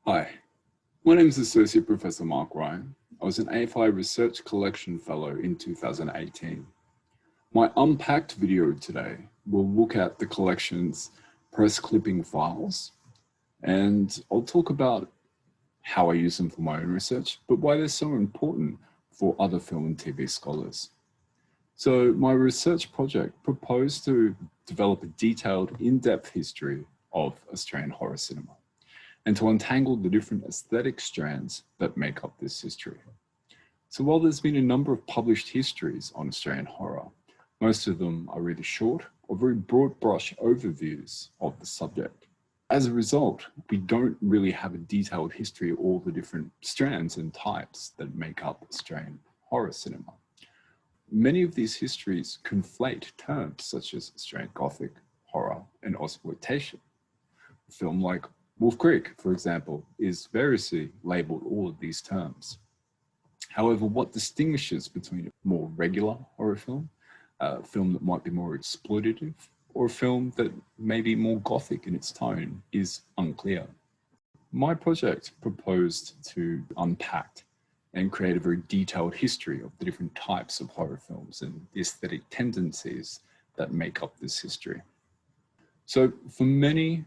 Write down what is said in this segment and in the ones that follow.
Hi, my name is Associate Professor Mark Ryan. I was an AFI Research Collection Fellow in 2018. My Unpacked video today will look at the collection's press clipping files, and I'll talk about how I use them for my own research, but why they're so important for other film and TV scholars. So my research project proposed to develop a detailed, in-depth history of Australian horror cinema, and to untangle the different aesthetic strands that make up this history. So while there's been a number of published histories on Australian horror, most of them are either short or very broad brush overviews of the subject. As a result, we don't really have a detailed history of all the different strands and types that make up Australian horror cinema. Many of these histories conflate terms such as Australian Gothic, horror, and Ozploitation. A film like Wolf Creek, for example, is variously labelled all of these terms. However, what distinguishes between a more regular horror film, a film that might be more exploitative, or a film that may be more gothic in its tone is unclear. My project proposed to unpack and create a very detailed history of the different types of horror films and the aesthetic tendencies that make up this history. So for many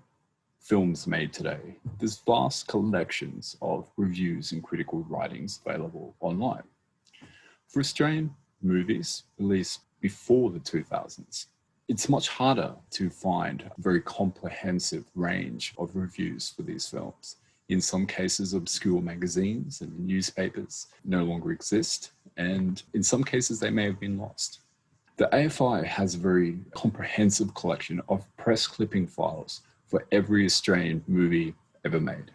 films made today, there's vast collections of reviews and critical writings available online. For Australian movies released before the 2000s, it's much harder to find a very comprehensive range of reviews for these films. In some cases, obscure magazines and newspapers no longer exist, and in some cases they may have been lost. The AFI has a very comprehensive collection of press clipping files for every Australian movie ever made.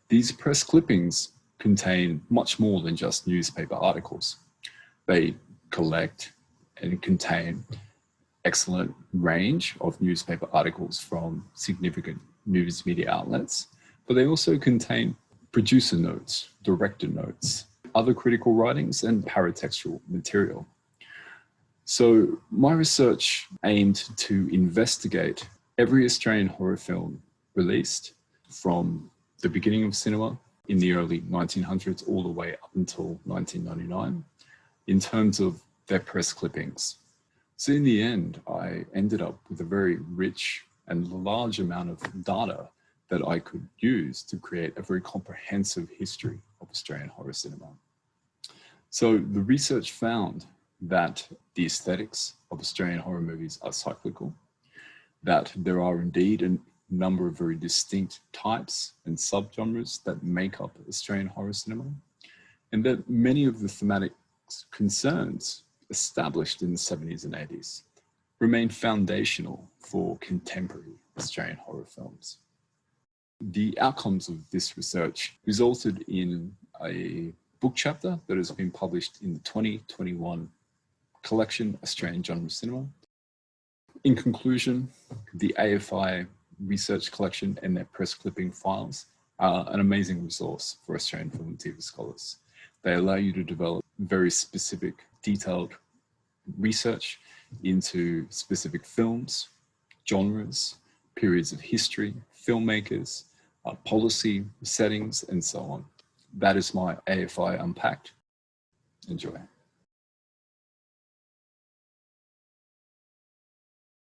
These press clippings contain much more than just newspaper articles. They collect and contain excellent range of newspaper articles from significant news media outlets, but they also contain producer notes, director notes, other critical writings, and paratextual material. So my research aimed to investigate every Australian horror film released from the beginning of cinema in the early 1900s all the way up until 1999 in terms of their press clippings. So in the end, I ended up with a very rich and large amount of data that I could use to create a very comprehensive history of Australian horror cinema. So the research found that the aesthetics of Australian horror movies are cyclical, that there are indeed a number of very distinct types and subgenres that make up Australian horror cinema, and that many of the thematic concerns established in the 70s and 80s remain foundational for contemporary Australian horror films. The outcomes of this research resulted in a book chapter that has been published in the 2021 collection Australian Genre Cinema. In conclusion, the AFI Research Collection and their press clipping files are an amazing resource for Australian film and TV scholars. They allow you to develop very specific, detailed research into specific films, genres, periods of history, filmmakers, policy, settings, and so on. That is my AFI Unpacked. Enjoy.